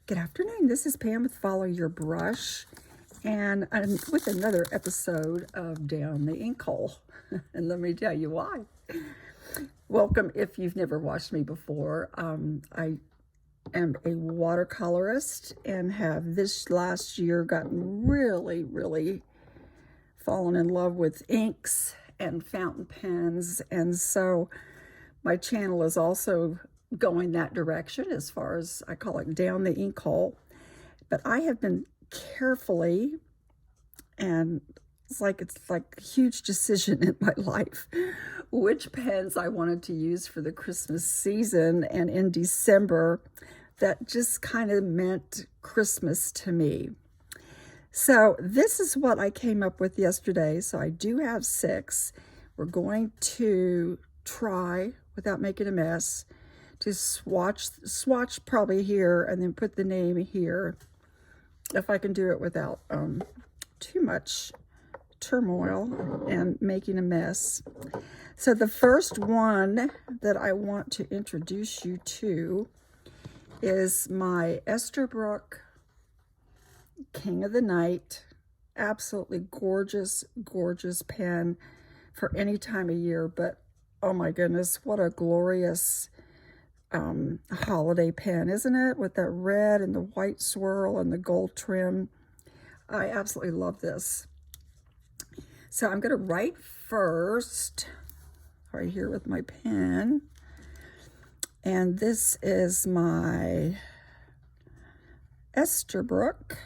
Good afternoon. This is Pam with Follow Your Brush, and I'm with another episode of Down the Ink Hole. And let me tell you why. Welcome if you've never watched me before. I am a watercolorist and have this last year gotten really fallen in love with inks and fountain pens, and so my channel is also going that direction as far as I call it down the ink hole. But I have been carefully, and it's like a huge decision in my life, which pens I wanted to use for the Christmas season. And in December, that just kind of meant Christmas to me. So this is what I came up with yesterday. So I do have 6. We're going to try, without making a mess, to swatch probably here and then put the name here, if I can do it without too much turmoil and making a mess. So the first one that I want to introduce you to is my Esterbrook King of the Night. Absolutely gorgeous pen for any time of year, but oh my goodness, what a glorious holiday pen, isn't it? With that red and the white swirl and the gold trim. I absolutely love this. So I'm going to write first, right here with my pen. And this is my Esterbrook.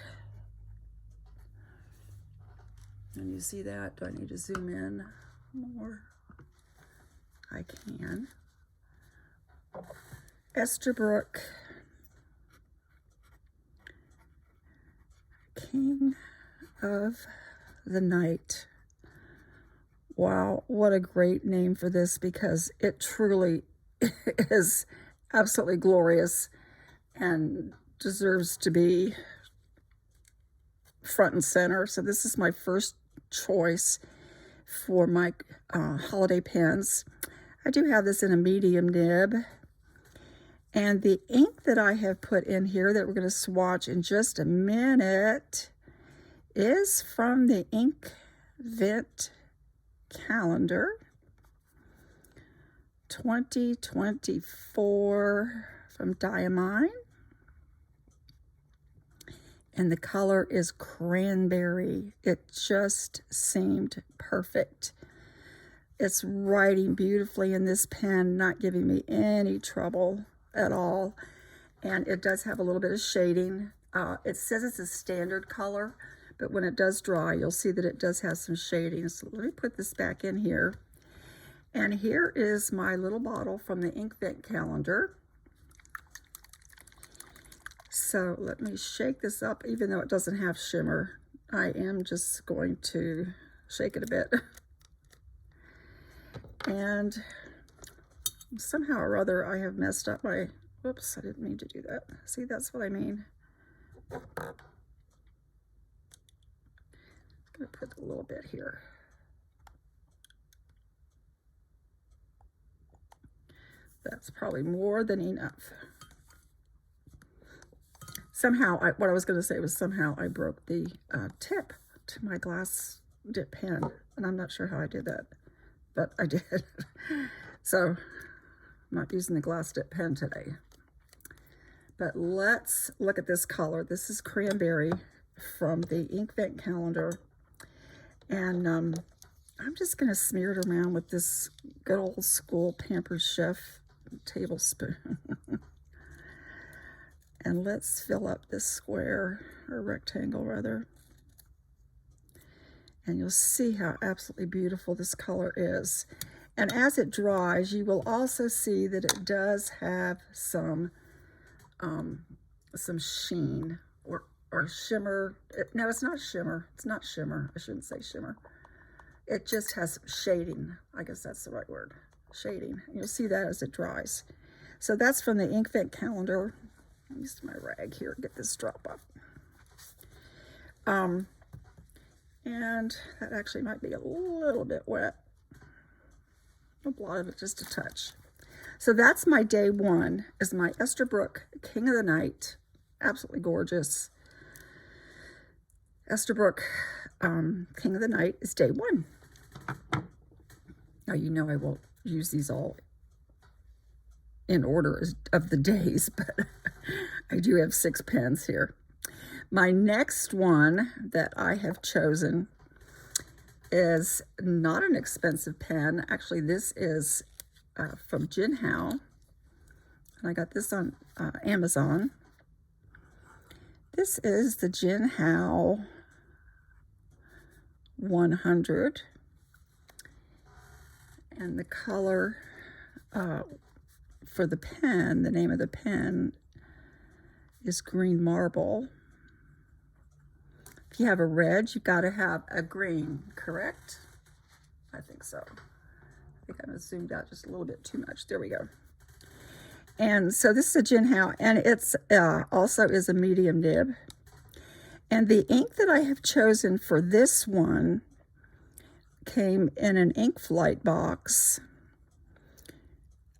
And you see that? Do I need to zoom in more? I can. Esterbrook, King of the Night. Wow, what a great name for this, because it truly is absolutely glorious and deserves to be front and center. So this is my first choice for my holiday pens. I do have this in a medium nib. And the ink that I have put in here that we're going to swatch in just a minute is from the Inkvent calendar 2024 from Diamine. And the color is Cranberry. It just seemed perfect. It's writing beautifully in this pen, not giving me any trouble at all. And it does have a little bit of shading. It says it's a standard color, but when it does dry, you'll see that it does have some shading. So let me put this back in here. And here is my little bottle from the Inkvent calendar. So let me shake this up, even though it doesn't have shimmer. I am just going to shake it a bit. And somehow or other, I have messed up my, whoops, I didn't mean to do that. See, that's what I mean. I'm going to put a little bit here. That's probably more than enough. Somehow, what I was going to say was somehow I broke the tip to my glass dip pen, and I'm not sure how I did that, but I did. So I'm not using the glass dip pen today. But let's look at this color. This is Cranberry from the Inkvent calendar. And I'm just going to smear it around with this good old school Pampered Chef tablespoon. And let's fill up this square, or rectangle rather. And you'll see how absolutely beautiful this color is. And as it dries, you will also see that it does have some sheen or shimmer. No, it's not shimmer. It's not shimmer. I shouldn't say shimmer. It just has shading. I guess that's the right word. Shading. And you'll see that as it dries. So that's from the Inkvent calendar. Let me use my rag here and get this drop up. And that actually might be a little bit wet. I'll blot it just a touch. So that's my day one, is my Esterbrook King of the Night absolutely gorgeous. Esterbrook, King of the Night is day 1. Now, you know I will use these all in order of the days, but I do have 6 pens here. My next one that I have chosen is not an expensive pen. Actually, this is from Jinhao, and I got this on Amazon. This is the Jinhao 100, and the color for the pen, the name of the pen is Green Marble. If you have a red, you've got to have a green, correct? I think so. I think I zoomed out just a little bit too much. There we go. And so this is a Jinhao, and it's also is a medium nib. And the ink that I have chosen for this one came in an Inkvent box,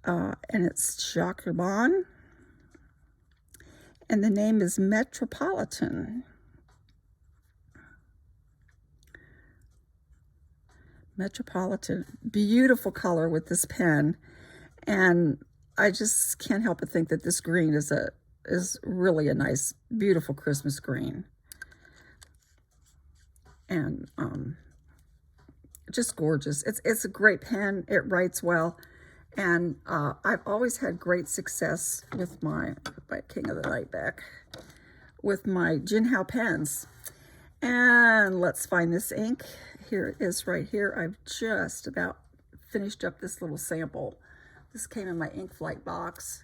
and it's Jacques, and the name is Metropolitan. Metropolitan, beautiful color with this pen, and I just can't help but think that this green is really a nice, beautiful Christmas green, and just gorgeous. It's a great pen. It writes well, and I've always had great success with my King of the Night back with my Jinhao pens. And let's find this ink. Here it is right here. I've just about finished up this little sample. This came in my Inkvent box.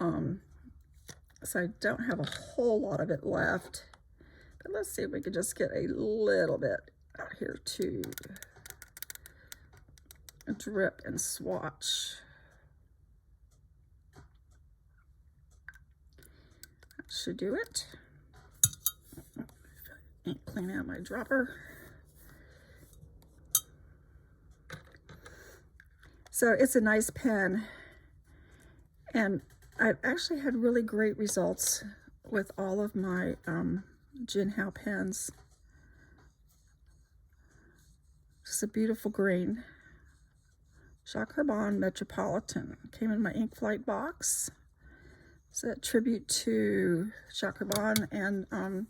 So I don't have a whole lot of it left. But let's see if we can just get a little bit out here to drip and swatch. That should do it. Clean out my dropper. So it's a nice pen, and I've actually had really great results with all of my Jinhao pens. Just a beautiful green. Jacques Herbin Metropolitan came in my Inkvent box. It's a tribute to Jacques Herbin and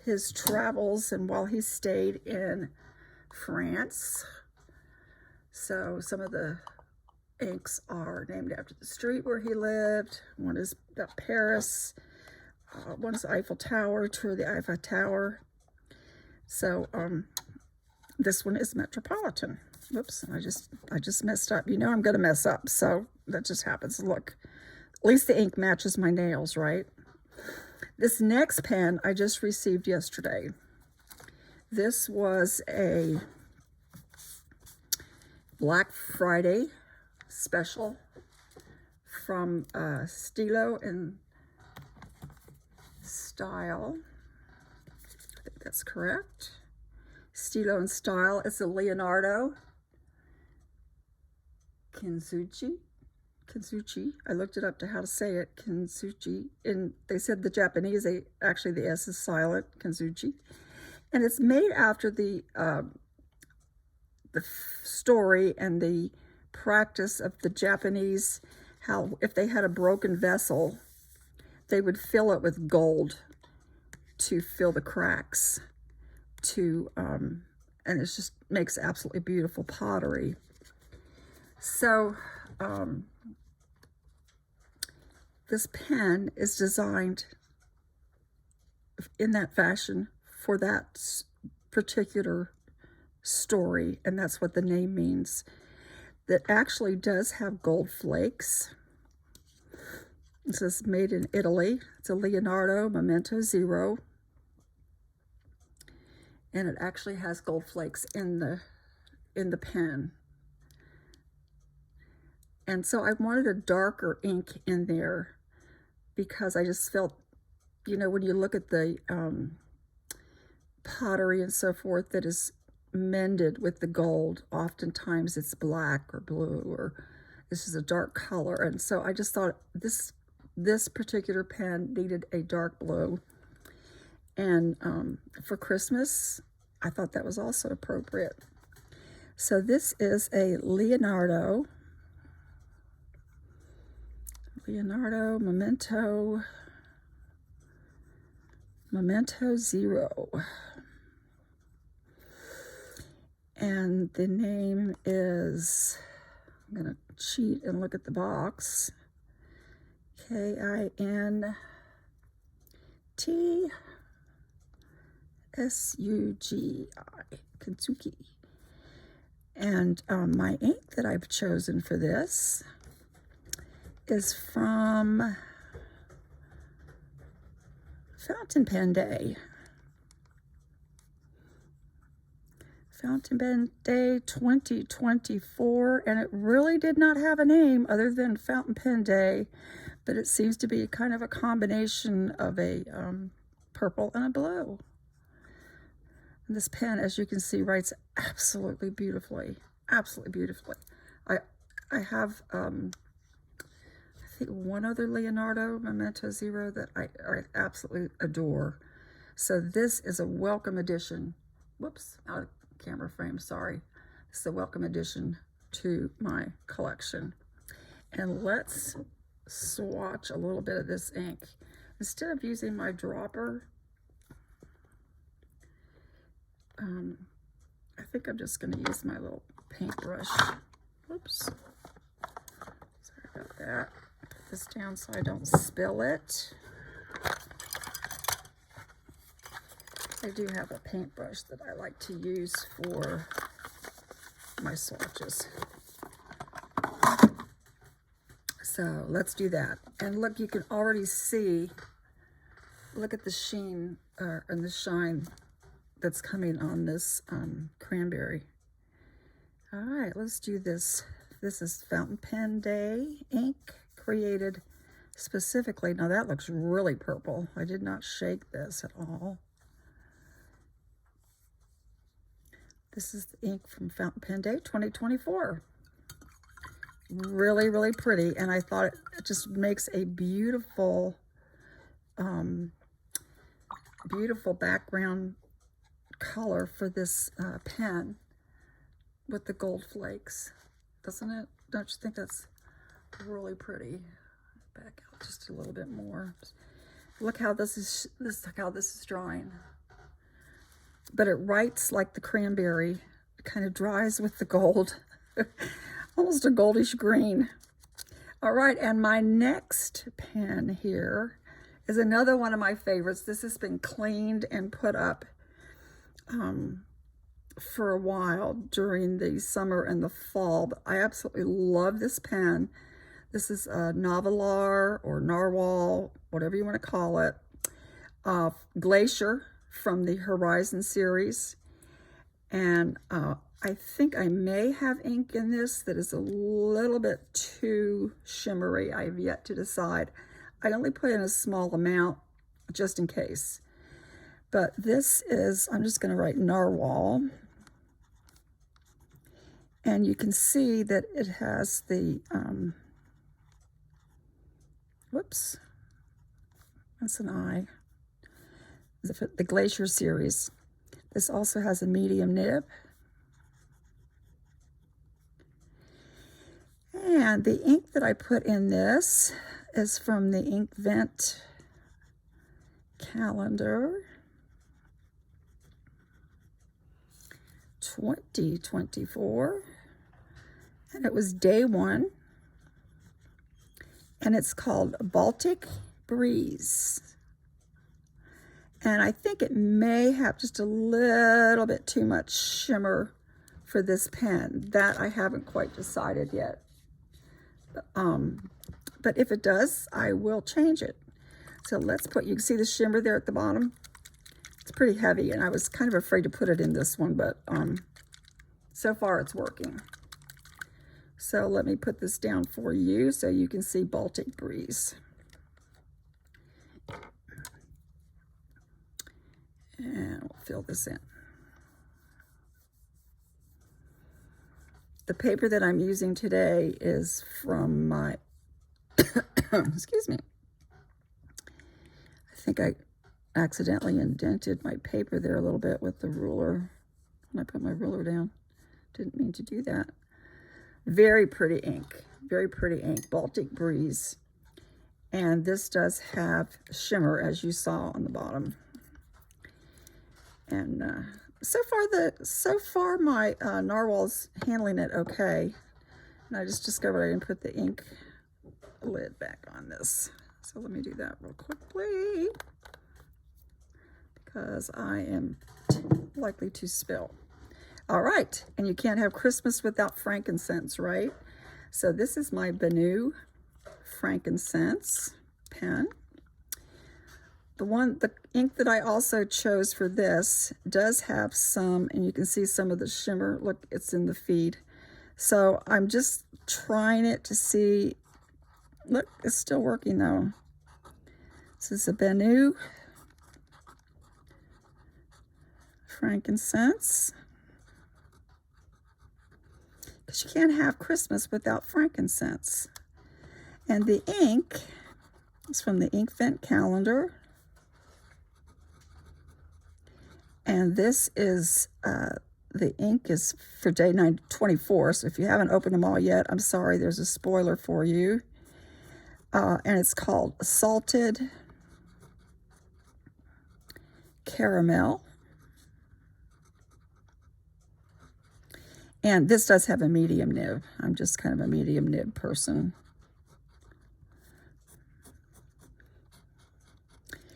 his travels and while he stayed in France. So some of the inks are named after the street where he lived. One is Paris. One's the Eiffel Tower, tour of the Eiffel Tower. So this one is Metropolitan. Whoops, I just messed up. You know I'm going to mess up, so that just happens. Look, at least the ink matches my nails, right? This next pen I just received yesterday. This was a Black Friday special from Stilo and Style. I think that's correct. Stilo and Style. It's a Leonardo Kitsugi. I looked it up to how to say it. Kitsugi. And they said the Japanese, actually the S is silent. Kitsugi. And it's made after the story and the practice of the Japanese, how if they had a broken vessel, they would fill it with gold to fill the cracks, and it just makes absolutely beautiful pottery. So this pen is designed in that fashion for that particular story, and that's what the name means. That actually does have gold flakes. It says made in Italy. It's a Leonardo Memento 0, and it actually has gold flakes in the pen. And so I wanted a darker ink in there because I just felt, you know, when you look at the pottery and so forth that is mended with the gold, oftentimes it's black or blue, or this is a dark color. And so I just thought this this particular pen needed a dark blue. And for Christmas, I thought that was also appropriate. So this is a Leonardo Memento Zero. And the name is, I'm going to cheat and look at the box, Kintsugi. Kitsugi. And my ink that I've chosen for this is from Fountain Pen Day. Fountain Pen Day 2024, and it really did not have a name other than Fountain Pen Day, but it seems to be kind of a combination of a purple and a blue. And this pen, as you can see, writes absolutely beautifully, absolutely beautifully. I have I think one other Leonardo Memento Zero that I absolutely adore. So this is a welcome addition. Whoops, out of camera frame, sorry. It's a welcome addition to my collection. And let's swatch a little bit of this ink. Instead of using my dropper, I think I'm just going to use my little paintbrush. Oops. Sorry about that. Put this down so I don't spill it. I do have a paintbrush that I like to use for my swatches. So let's do that. And look, you can already see, look at the sheen and the shine that's coming on this Cranberry. All right, let's do this. This is Fountain Pen Day ink, created specifically. Now that looks really purple. I did not shake this at all. This is the ink from Fountain Pen Day 2024. Really, really pretty. And I thought it just makes a beautiful, beautiful background color for this pen with the gold flakes. Doesn't it? Don't you think that's really pretty? Back out just a little bit more. Look how this is drawing. But it writes like the Cranberry. It kind of dries with the gold. Almost a goldish green. All right, and my next pen here is another one of my favorites. This has been cleaned and put up for a while during the summer and the fall. But I absolutely love this pen. This is a Narwhal or Narwhal, whatever you want to call it, Glacier from the Horizon series. And I think I may have ink in this that is a little bit too shimmery. I have yet to decide. I only put in a small amount just in case. But this is, I'm just going to write Narwhal. And you can see that it has the, whoops, that's an I. The Glacier series. This also has a medium nib. And the ink that I put in this is from the Inkvent calendar 2024. And it was day 1. And it's called Baltic Breeze. And I think it may have just a little bit too much shimmer for this pen. That I haven't quite decided yet. But if it does, I will change it. So let's put, you can see the shimmer there at the bottom. It's pretty heavy, and I was kind of afraid to put it in this one, but so far it's working. So let me put this down for you so you can see Baltic Breeze. And we'll fill this in. The paper that I'm using today is from my, excuse me, think I accidentally indented my paper there a little bit with the ruler when I put my ruler down. Didn't mean to do that. Very pretty ink. Very pretty ink. Baltic Breeze. And this does have shimmer, as you saw on the bottom. And so far my Narwhal's handling it okay. And I just discovered I didn't put the ink lid back on this. So let me do that real quickly, because I am likely to spill. All right, and you can't have Christmas without frankincense, right? So this is my Benu Frankincense pen. The ink that I also chose for this does have some, and you can see some of the shimmer. Look, it's in the feed. So I'm just trying it to see. Look, it's still working though. This is a Benu Frankincense. Because you can't have Christmas without frankincense. And the ink is from the Inkvent calendar. And this is, the ink is for day 24. So if you haven't opened them all yet, I'm sorry, there's a spoiler for you. And it's called Salted Caramel. And this does have a medium nib. I'm just kind of a medium nib person.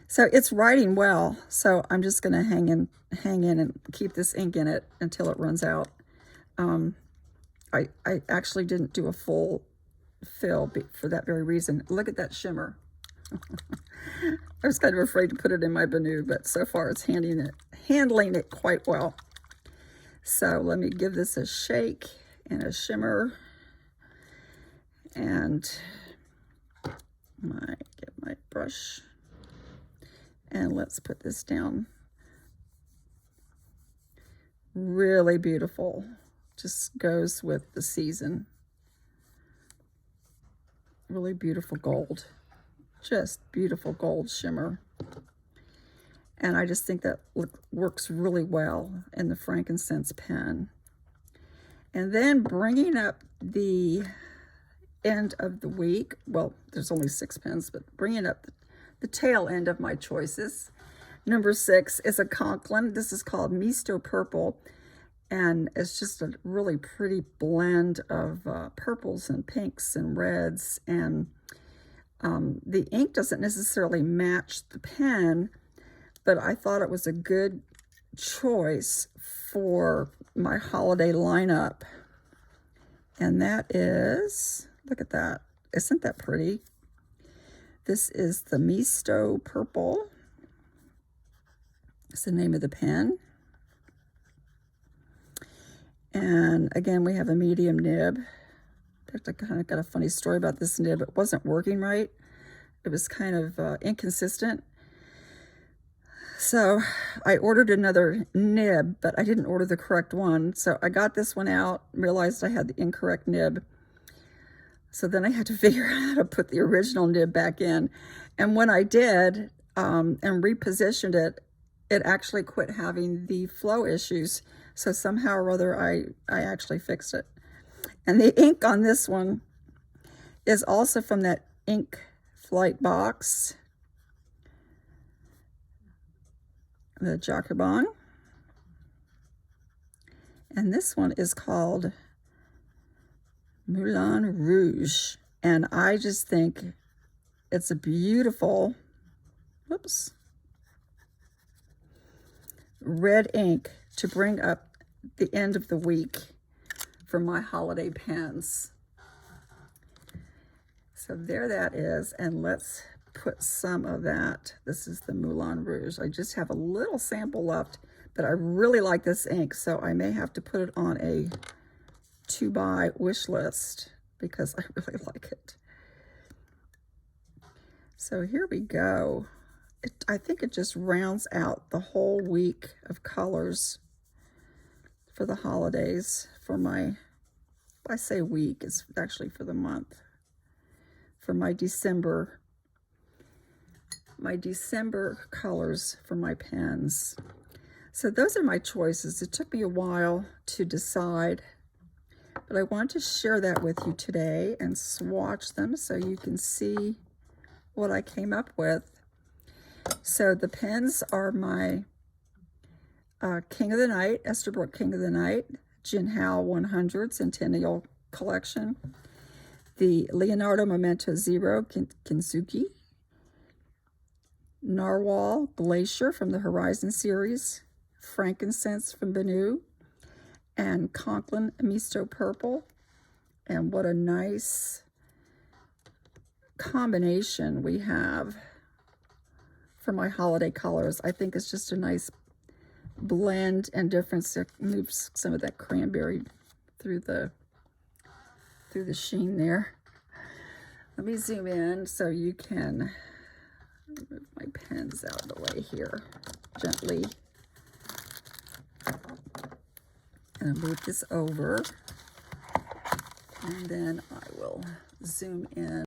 So it's writing well. So I'm just going to hang in and keep this ink in it until it runs out. I actually didn't do a full fill for that very reason. Look at that shimmer. I was kind of afraid to put it in my Benu, but so far it's handling it quite well. So let me give this a shake and a shimmer, and get my brush, and let's put this down. Really beautiful. Just goes with the season. Really beautiful gold. Just beautiful gold shimmer. And I just think that works really well in the frankincense pen. And then bringing up the end of the week, well, there's only 6 pens, but bringing up the tail end of my choices. Number 6 is a Conklin. This is called Misto Purple. And it's just a really pretty blend of purples and pinks and reds. And the ink doesn't necessarily match the pen, but I thought it was a good choice for my holiday lineup. And that is, look at that. Isn't that pretty? This is the Misto Purple. It's the name of the pen. And again, we have a medium nib. In fact, I kind of got a funny story about this nib. It wasn't working right. It was kind of inconsistent. So I ordered another nib, but I didn't order the correct one. So I got this one out, realized I had the incorrect nib. So then I had to figure out how to put the original nib back in. And when I did and repositioned it, it actually quit having the flow issues. So somehow or other, I actually fixed it. And the ink on this one is also from that ink flight box. The Jacques. And this one is called Moulin Rouge. And I just think it's a beautiful, whoops, red ink to bring up the end of the week for my holiday pens. So there that is, and let's put some of that. This is the Moulin Rouge. I just have a little sample left, but I really like this ink, so I may have to put it on a to-buy wish list because I really like it. So here we go. I think it just rounds out the whole week of colors for the holidays. For my, I say week, it's actually for the month. For my December my December colors for my pens. So those are my choices. It took me a while to decide, but I want to share that with you today and swatch them so you can see what I came up with. So the pens are my King of the Night, Esterbrook King of the Night, Jinhao 100 Centennial Collection, the Leonardo Memento Zero Kitsugi, Narwhal Glacier from the Horizon series, Frankincense from Benu, and Conklin Misto Purple. And what a nice combination we have for my holiday colors. I think it's just a nice blend and difference that moves some of that cranberry through the sheen there. Let me zoom in so you can move my pens out of the way here gently. And move this over. And then I will zoom in.